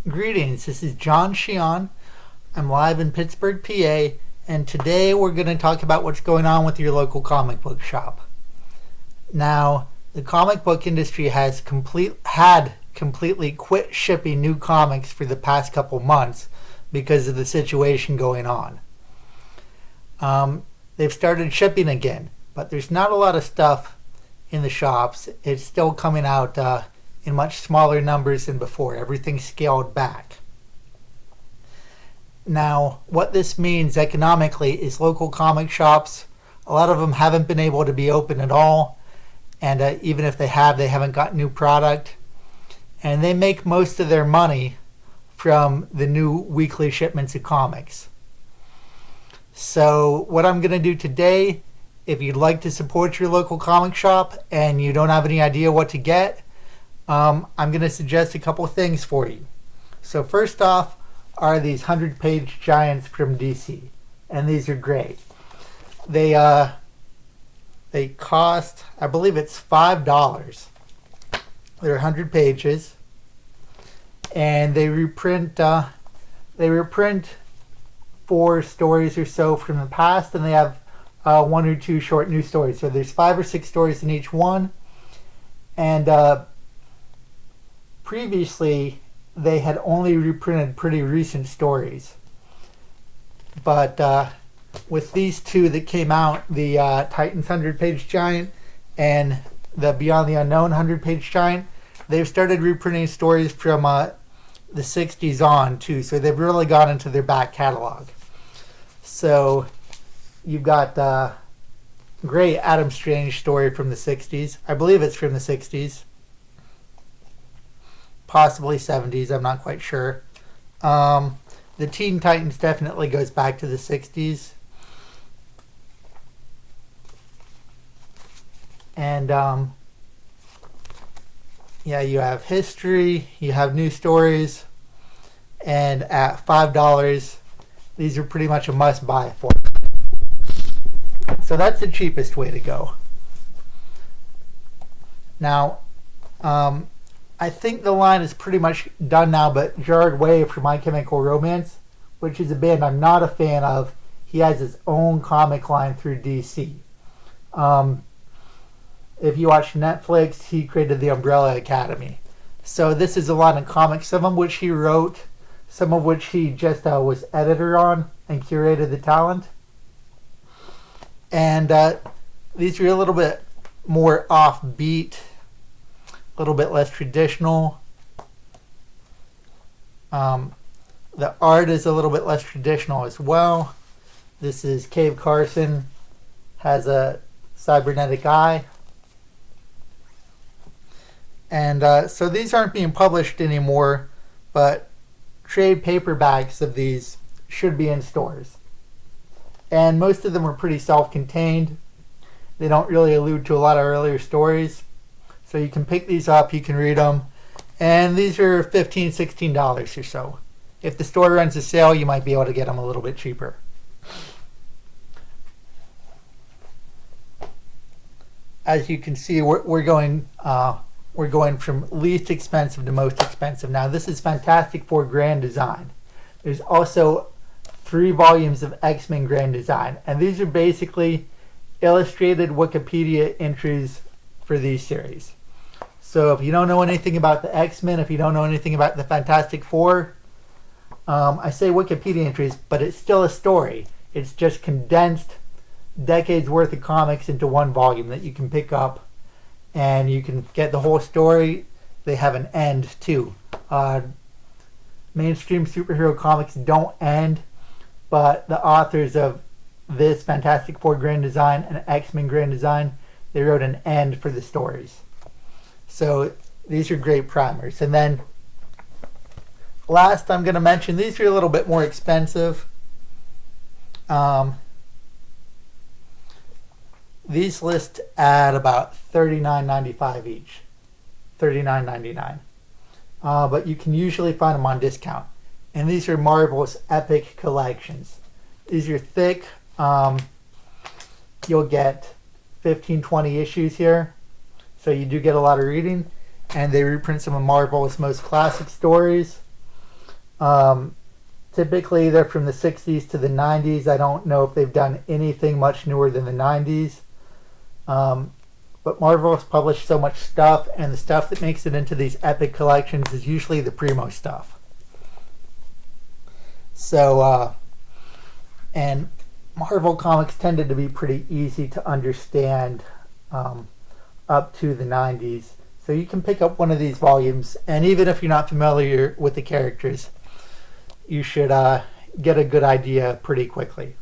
Greetings, this is John Sheehan. I'm live in Pittsburgh, PA, and today we're going to talk about what's going on with your local comic book shop. Now, the comic book industry had completely quit shipping new comics for the past couple months because of the situation going on. They've started shipping again, but there's not a lot of stuff in the shops. It's still coming out in much smaller numbers than before. Everything's scaled back. Now, what this means economically is local comic shops, a lot of them haven't been able to be open at all, and even if they have, they haven't got new product, and they make most of their money from the new weekly shipments of comics. So what I'm going to do today, if you'd like to support your local comic shop and you don't have any idea what to get, I'm going to suggest a couple of things for you. So first off are these 100-page giants from DC, and these are great. They cost, I believe it's $5. They're 100 pages, and they reprint 4 stories or so from the past, and they have 1 or 2 short new stories. So there's 5 or 6 stories in each one, and previously they had only reprinted pretty recent stories, but with these 2 that came out, the Titans 100-page giant and the Beyond the Unknown 100-page giant, they've started reprinting stories from the 60s on too, so they've really gone into their back catalog. So you've got the great Adam Strange story from the 60s. I believe it's from the 60s. Possibly 70s, I'm not quite sure. The Teen Titans definitely goes back to the 60s. And yeah, you have history, you have new stories, and at $5, these are pretty much a must-buy for you. So that's the cheapest way to go. Now, I think the line is pretty much done now, but Gerard from My Chemical Romance, which is a band I'm not a fan of, he has his own comic line through DC. If you watch Netflix, he created the Umbrella Academy. So this is a line of comics, some of which he wrote, some of which he just was editor on and curated the talent. And these are a little bit more offbeat, a little bit less traditional. The art is a little bit less traditional as well. This is Carson, has a cybernetic eye. And so these aren't being published anymore, but trade paperbacks of these should be in stores. And most of them are pretty self-contained. They don't really allude to a lot of earlier stories. So you can pick these up, you can read them, and these are $15, $16 or so. If the store runs a sale, you might be able to get them a little bit cheaper. As you can see, we're going from least expensive to most expensive. Now this is Fantastic Four Grand Design. There's also 3 volumes of X-Men Grand Design, and these are basically illustrated Wikipedia entries for these series. So if you don't know anything about the X-Men, if you don't know anything about the Fantastic Four, I say Wikipedia entries, but it's still a story. It's just condensed decades worth of comics into one volume that you can pick up and you can get the whole story. They have an end too. Mainstream superhero comics don't end, but the authors of this Fantastic Four Grand Design and X-Men Grand Design, they wrote an end for the stories. So these are great primers. And then last I'm going to mention, these are a little bit more expensive. These list at about $39.95 each. $39.99. But you can usually find them on discount. And these are Marvel's Epic Collections. These are thick. You'll get 15, 20 issues here. So you do get a lot of reading. And they reprint some of Marvel's most classic stories. Typically, they're from the 60s to the 90s. I don't know if they've done anything much newer than the 90s. But Marvel has published so much stuff, and the stuff that makes it into these epic collections is usually the primo stuff. So, and Marvel comics tended to be pretty easy to understand up to the 90s. So you can pick up one of these volumes, and even if you're not familiar with the characters, you should get a good idea pretty quickly.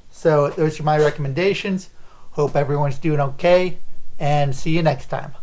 So those are my recommendations. Hope everyone's doing okay, and see you next time.